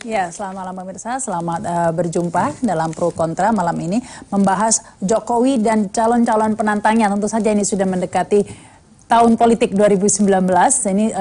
Ya, selamat malam pemirsa, selamat berjumpa dalam Pro Kontra malam ini membahas Jokowi dan calon-calon penantangnya. Tentu saja ini sudah mendekati tahun politik 2019. Ini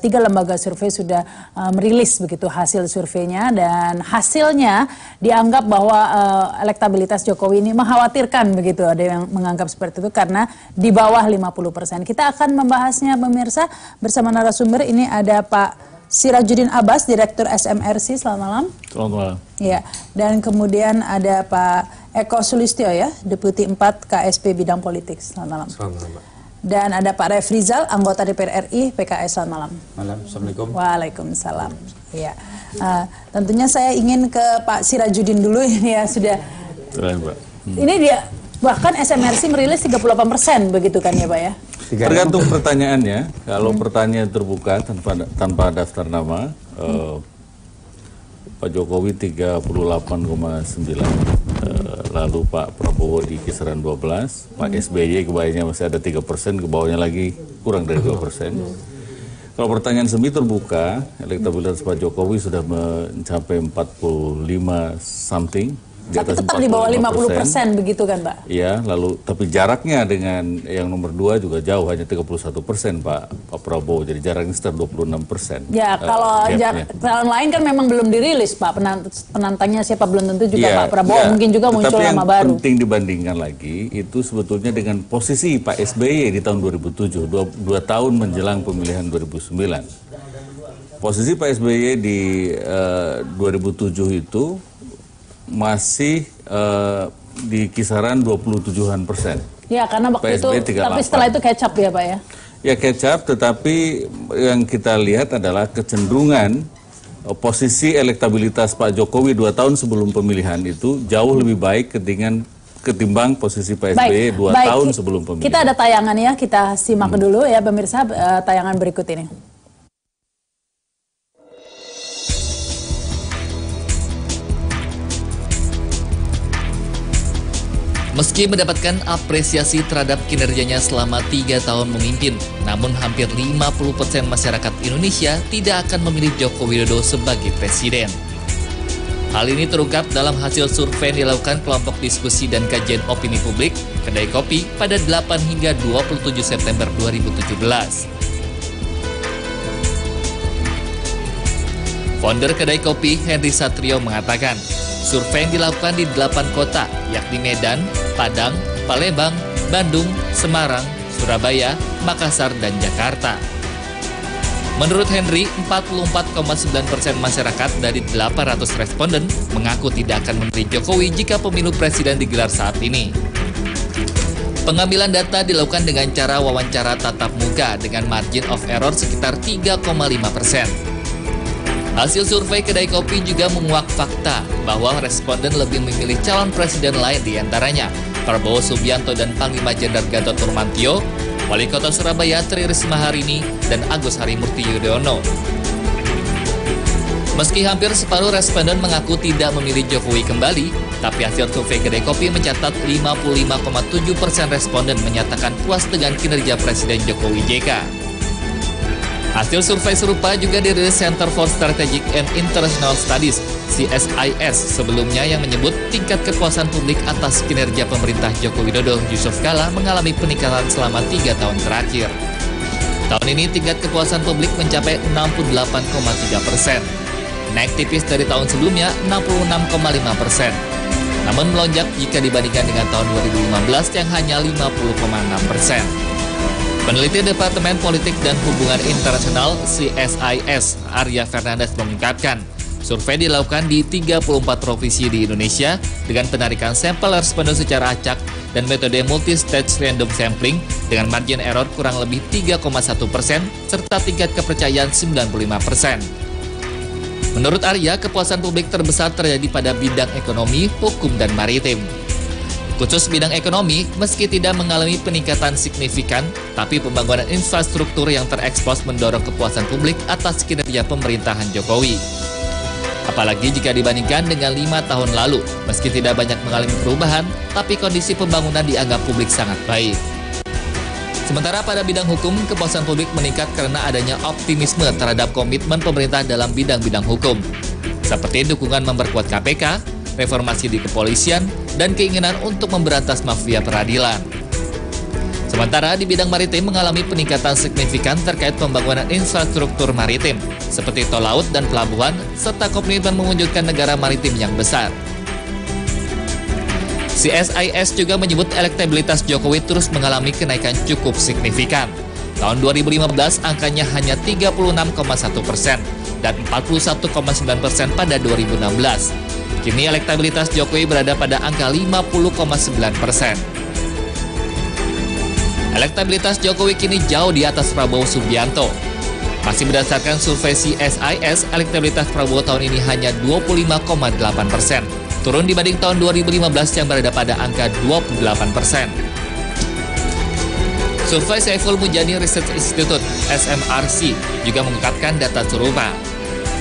tiga lembaga survei sudah merilis begitu hasil surveinya, dan hasilnya dianggap bahwa elektabilitas Jokowi ini mengkhawatirkan begitu. Ada yang menganggap seperti itu karena di bawah 50%. Kita akan membahasnya pemirsa bersama narasumber. Ini ada Pak Sirajuddin Abbas, Direktur SMRC. Selamat malam. Selamat malam. Ya, dan kemudian ada Pak Eko Sulistyo ya, Deputi 4 KSP Bidang Politik. Selamat malam. Selamat malam, Pak. Dan ada Pak Refrizal, anggota DPR RI PKS. Selamat malam. Malam. Assalamualaikum. Waalaikumsalam. Ya, tentunya saya ingin ke Pak Sirajuddin dulu ini ya, sudah. Pak. Ini dia bahkan SMRC merilis 38% begitu kan ya Pak ya? Tergantung pertanyaannya. Kalau pertanyaan terbuka tanpa daftar nama, Pak Jokowi 38,9, lalu Pak Prabowo di kisaran 12, Pak SBY kebayanya masih ada 3%, ke bawahnya lagi kurang dari 2%. Kalau pertanyaan semi terbuka, elektabilitas Pak Jokowi sudah mencapai 45 something. Tapi tetap di bawah 50% begitu kan Pak? Iya, lalu tapi jaraknya dengan yang nomor 2 juga jauh, hanya 31% Pak Prabowo, jadi jaraknya sekitar 26%. Ya, kalau calon lain kan memang belum dirilis Pak, penantangnya siapa belum tentu juga Pak Prabowo, mungkin juga muncul nama baru. Tapi yang penting dibandingkan lagi, itu sebetulnya dengan posisi Pak SBY di tahun 2007, 2 tahun menjelang pemilihan 2009. Posisi Pak SBY di 2007 itu masih di kisaran 27%. Ya, karena waktu itu, tapi setelah itu catch up ya Pak ya? Ya catch up, tetapi yang kita lihat adalah kecenderungan posisi elektabilitas Pak Jokowi 2 tahun sebelum pemilihan itu jauh lebih baik ketimbang posisi Pak SBY 2 tahun sebelum pemilihan. Kita ada tayangan ya, kita simak dulu ya pemirsa tayangan berikut ini. Meski mendapatkan apresiasi terhadap kinerjanya selama 3 tahun memimpin, namun hampir 50% masyarakat Indonesia tidak akan memilih Joko Widodo sebagai presiden. Hal ini terungkap dalam hasil survei yang dilakukan kelompok diskusi dan kajian opini publik Kedai Kopi pada 8 hingga 27 September 2017. Founder Kedai Kopi, Henry Satrio, mengatakan, survei yang dilakukan di 8 kota, yakni Medan, Padang, Palembang, Bandung, Semarang, Surabaya, Makassar, dan Jakarta. Menurut Henry, 44,9% masyarakat dari 800 responden mengaku tidak akan memilih Jokowi jika pemilu presiden digelar saat ini. Pengambilan data dilakukan dengan cara wawancara tatap muka dengan margin of error sekitar 3,5%. Hasil survei Kedai Kopi juga menguak fakta bahwa responden lebih memilih calon presiden lain, diantaranya Prabowo Subianto dan Panglima Jenderal Gatot Nurmantio, Wali Kota Surabaya Tri Risma Harini, dan Agus Harimurti Yudhoyono. Meski hampir separuh responden mengaku tidak memilih Jokowi kembali, tapi hasil survei Kedai Kopi mencatat 55,7% responden menyatakan puas dengan kinerja Presiden Jokowi JK. Hasil survei serupa juga dirilis Center for Strategic and International Studies (CSIS) sebelumnya, yang menyebut tingkat kepuasan publik atas kinerja pemerintah Joko Widodo Yusuf Kala mengalami peningkatan selama 3 tahun terakhir. Tahun ini tingkat kepuasan publik mencapai 68,3%, naik tipis dari tahun sebelumnya 66,5%. Namun melonjak jika dibandingkan dengan tahun 2015 yang hanya 50,6%. Peneliti Departemen Politik dan Hubungan Internasional CSIS, Arya Fernandes, mengungkapkan, survei dilakukan di 34 provinsi di Indonesia dengan penarikan sampel responden secara acak dan metode multi-stage random sampling dengan margin error kurang lebih 3,1% serta tingkat kepercayaan 95%. Menurut Arya, kepuasan publik terbesar terjadi pada bidang ekonomi, hukum, dan maritim. Khusus bidang ekonomi, meski tidak mengalami peningkatan signifikan, tapi pembangunan infrastruktur yang terekspos mendorong kepuasan publik atas kinerja pemerintahan Jokowi. Apalagi jika dibandingkan dengan 5 tahun lalu, meski tidak banyak mengalami perubahan, tapi kondisi pembangunan dianggap publik sangat baik. Sementara pada bidang hukum, kepuasan publik meningkat karena adanya optimisme terhadap komitmen pemerintah dalam bidang-bidang hukum. seperti dukungan memperkuat KPK, reformasi di kepolisian, dan keinginan untuk memberantas mafia peradilan. Sementara di bidang maritim mengalami peningkatan signifikan terkait pembangunan infrastruktur maritim, seperti tol laut dan pelabuhan, serta komitmen mewujudkan negara maritim yang besar. CSIS juga menyebut elektabilitas Jokowi terus mengalami kenaikan cukup signifikan. Tahun 2015 angkanya hanya 36,1% dan 41,9% pada 2016. Kini elektabilitas Jokowi berada pada angka 50,9%. Elektabilitas Jokowi kini jauh di atas Prabowo Subianto. Masih berdasarkan survei CSIS, elektabilitas Prabowo tahun ini hanya 25,8%, turun dibanding tahun 2015 yang berada pada angka 28%. Survei Saiful Mujani Research Institute (SMRC) juga mengungkapkan data serupa.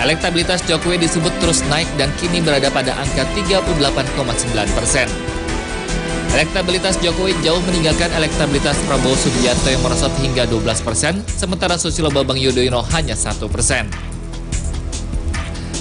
Elektabilitas Jokowi disebut terus naik dan kini berada pada angka 38,9%. Elektabilitas Jokowi jauh meninggalkan elektabilitas Prabowo Subianto yang merosot hingga 12%, sementara Susilo Bambang Yudhoyono hanya 1%.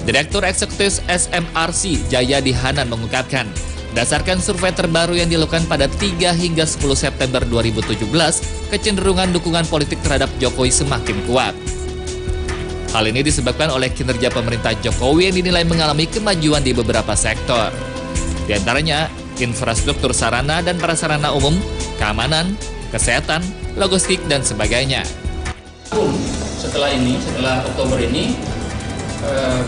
Direktur Eksekutif SMRC Jayadi Hanan mengungkapkan, berdasarkan survei terbaru yang dilakukan pada 3 hingga 10 September 2017, kecenderungan dukungan politik terhadap Jokowi semakin kuat. Hal ini disebabkan oleh kinerja pemerintah Jokowi yang dinilai mengalami kemajuan di beberapa sektor. Di antaranya, infrastruktur sarana dan prasarana umum, keamanan, kesehatan, logistik, dan sebagainya. Setelah Oktober ini,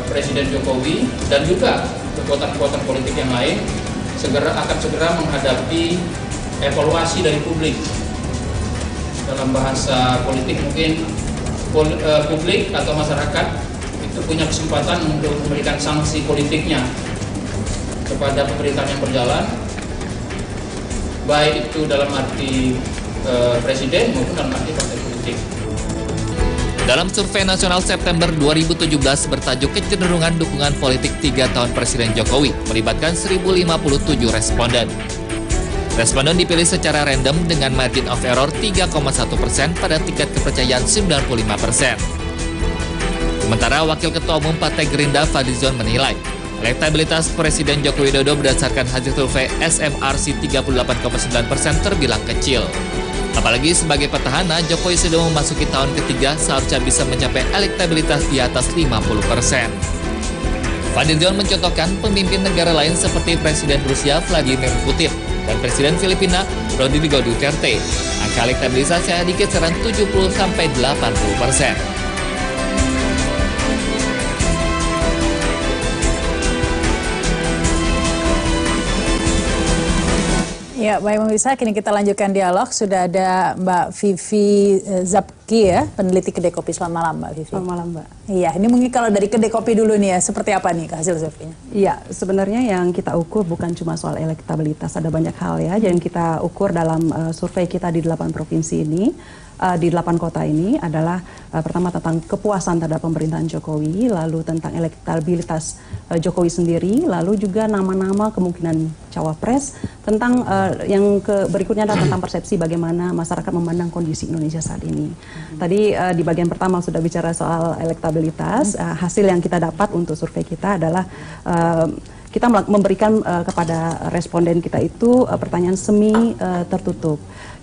Presiden Jokowi dan juga kekuatan-kekuatan politik yang lain akan segera menghadapi evaluasi dari publik. Dalam bahasa politik mungkin publik atau masyarakat itu punya kesempatan untuk memberikan sanksi politiknya kepada pemerintahan yang berjalan, baik itu dalam arti presiden maupun dalam arti partai politik. Dalam survei nasional September 2017 bertajuk kecenderungan dukungan politik 3 tahun Presiden Jokowi melibatkan 1057 responden. Responden dipilih secara random dengan margin of error 3,1% pada tingkat kepercayaan 95%. Sementara Wakil Ketua Umum Partai Gerindra Fadlizon menilai elektabilitas Presiden Joko Widodo berdasarkan hasil survei SMRC 38,9% terbilang kecil. Apalagi sebagai petahana, Jokowi sudah memasuki tahun ketiga seharusnya bisa mencapai elektabilitas di atas 50%. Fadlizon mencontohkan pemimpin negara lain seperti Presiden Rusia Vladimir Putin dan Presiden Filipina Rodrigo Duterte. Angka elektabilitasnya di kisaran 70-80%. Ya, baik pemirsa, kini kita lanjutkan dialog. Sudah ada Mbak Vivi Zapki ya, peneliti Kedai Kopi. Selamat malam Mbak Vivi. Selamat malam Mbak. Iya, ini mungkin kalau dari Kedai Kopi dulu nih ya, seperti apa nih hasil surveinya? Iya, sebenarnya yang kita ukur bukan cuma soal elektabilitas, ada banyak hal ya. Yang kita ukur dalam survei kita di 8 provinsi ini, di 8 kota ini adalah pertama tentang kepuasan terhadap pemerintahan Jokowi, lalu tentang elektabilitas Jokowi sendiri, lalu juga nama-nama kemungkinan cawapres, tentang yang berikutnya adalah tentang persepsi bagaimana masyarakat memandang kondisi Indonesia saat ini. Tadi di bagian pertama sudah bicara soal elektabilitas, hasil yang kita dapat untuk survei kita adalah kita memberikan kepada responden kita itu pertanyaan semi tertutup.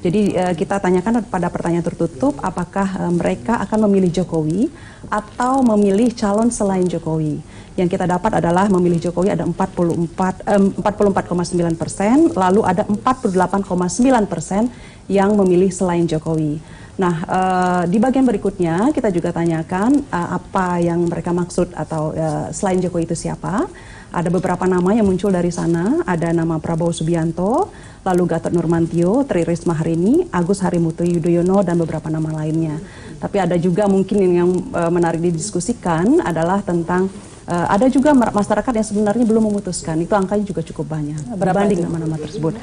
Jadi kita tanyakan pada pertanyaan tertutup, apakah mereka akan memilih Jokowi atau memilih calon selain Jokowi. Yang kita dapat adalah memilih Jokowi ada 44,9%, lalu ada 48,9% yang memilih selain Jokowi. Nah, di bagian berikutnya kita juga tanyakan apa yang mereka maksud atau selain Jokowi itu siapa. Ada beberapa nama yang muncul dari sana, ada nama Prabowo Subianto, lalu Gatot Nurmantio, Tri Risma Harini, Agus Harimurti Yudhoyono, dan beberapa nama lainnya. Tapi ada juga mungkin yang menarik didiskusikan adalah tentang ada juga masyarakat yang sebenarnya belum memutuskan, itu angkanya juga cukup banyak dibanding nama-nama tersebut.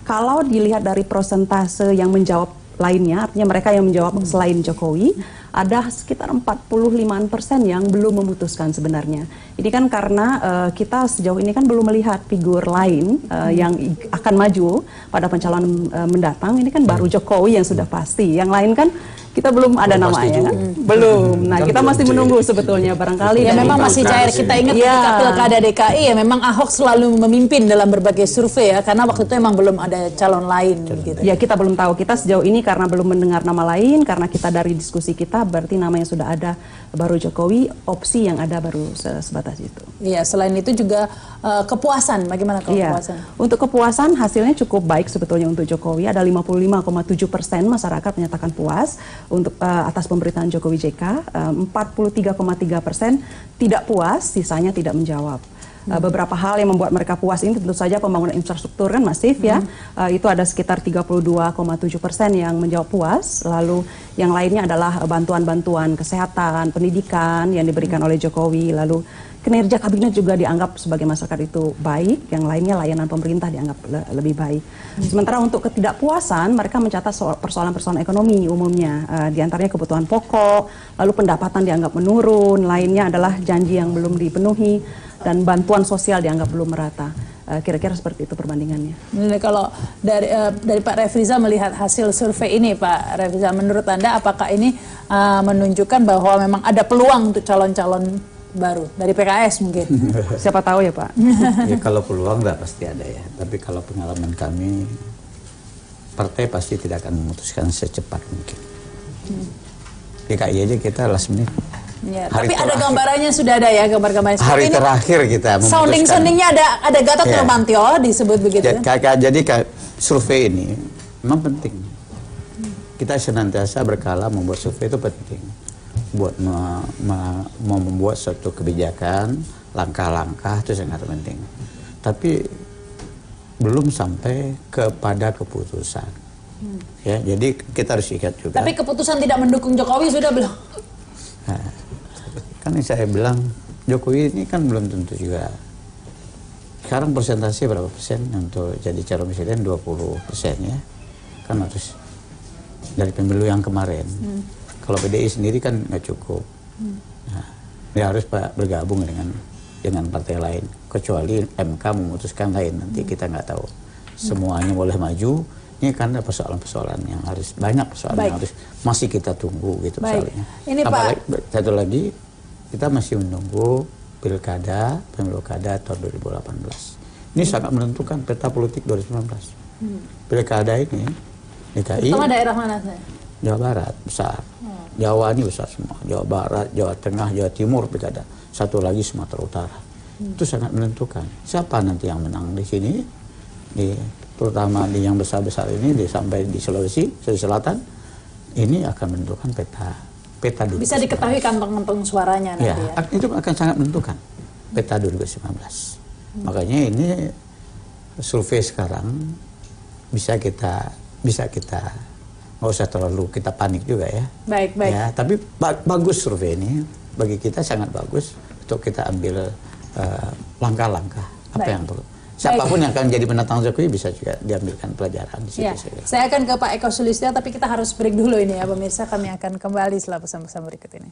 Kalau dilihat dari persentase yang menjawab lainnya, artinya mereka yang menjawab selain Jokowi, ada sekitar 45% yang belum memutuskan sebenarnya. Ini kan karena kita sejauh ini kan belum melihat figur lain yang akan maju pada pencalonan mendatang. Ini kan baru Jokowi yang sudah pasti. Yang lain kan kita belum ada namanya. Belum. Nah, kita masih menunggu sebetulnya barangkali. Ya memang masih cair. Kita ingat ketika Pilkada DKI ya memang Ahok selalu memimpin dalam berbagai survei ya, karena waktu itu memang belum ada calon lain gitu. Ya kita belum tahu. Kita sejauh ini karena belum mendengar nama lain, karena kita dari diskusi kita berarti nama yang sudah ada baru Jokowi, opsi yang ada baru sebatas itu. Iya, selain itu juga kepuasan. Bagaimana kepuasan? Ya, untuk kepuasan hasilnya cukup baik sebetulnya untuk Jokowi. Ada 55,7% masyarakat menyatakan puas untuk atas pemerintahan Jokowi JK. 43,3% tidak puas, sisanya tidak menjawab. Beberapa hal yang membuat mereka puas ini tentu saja pembangunan infrastruktur kan masif ya. Itu ada sekitar 32,7% yang menjawab puas. Lalu yang lainnya adalah bantuan-bantuan kesehatan, pendidikan yang diberikan oleh Jokowi. Lalu kinerja kabinet juga dianggap sebagai masyarakat itu baik. Yang lainnya layanan pemerintah dianggap lebih baik. Sementara untuk ketidakpuasan mereka mencatat persoalan-persoalan ekonomi umumnya. Di antaranya kebutuhan pokok, lalu pendapatan dianggap menurun. Lainnya adalah janji yang belum dipenuhi. Dan bantuan sosial dianggap belum merata. Kira-kira seperti itu perbandingannya. Kalau dari Pak Refriza melihat hasil survei ini, Pak Refriza, menurut Anda apakah ini menunjukkan bahwa memang ada peluang untuk calon-calon baru dari PKS mungkin? Siapa tahu ya Pak. Ya kalau peluang lah pasti ada ya. Tapi kalau pengalaman kami, partai pasti tidak akan memutuskan secepat mungkin. DKI aja kita last minute. Ya, tapi ada gambarannya sudah ada ya, gambar-gambarnya. Hari terakhir kita memutuskan. Sounding-soundingnya ada Gatot Nurmantio disebut begitu. Jadi survei ini memang penting. Kita senantiasa berkala membuat survei itu penting. Buat membuat suatu kebijakan, langkah-langkah itu sangat penting. Tapi belum sampai kepada keputusan. Ya, jadi kita harus ingat juga. Tapi keputusan tidak mendukung Jokowi sudah belum? Nah, kan saya bilang Jokowi ini kan belum tentu juga. Sekarang persentase berapa persen untuk jadi calon presiden? 20% ya. Kan harus dari pemilu yang kemarin. Kalau PDI sendiri kan nggak cukup. Nah, dia harus bergabung dengan partai lain. Kecuali MK memutuskan lain, nanti kita nggak tahu. Semuanya boleh maju. Ini karena persoalan-persoalan yang harus banyak yang harus masih kita tunggu gitu soalnya. Ini apalagi satu lagi kita masih menunggu pemilu kada tahun 2018. Ini sangat menentukan peta politik 2019. Pilkada ini DKI. Pertama daerah mana saya? Jawa Barat besar. Jawa ini besar semua. Jawa Barat, Jawa Tengah, Jawa Timur pilkada. Satu lagi Sumatera Utara. Itu sangat menentukan. Siapa nanti yang menang di sini? Terutama di yang besar-besar ini sampai di Sulawesi Selatan, ini akan menentukan peta 2019. Bisa diketahui kantong-kantong suaranya nanti ya. Itu akan sangat menentukan peta 2019. Makanya ini survei sekarang bisa kita nggak usah terlalu kita panik juga ya. Baik. Ya, tapi bagus survei ini, bagi kita sangat bagus untuk kita ambil langkah-langkah apa yang perlu. Siapapun yang akan jadi penantang Jokowi bisa juga diambilkan pelajaran di situ. Ya. Saya akan ke Pak Eko Sulistyo, tapi kita harus break dulu ini ya pemirsa. Kami akan kembali setelah pesan-pesan berikut ini.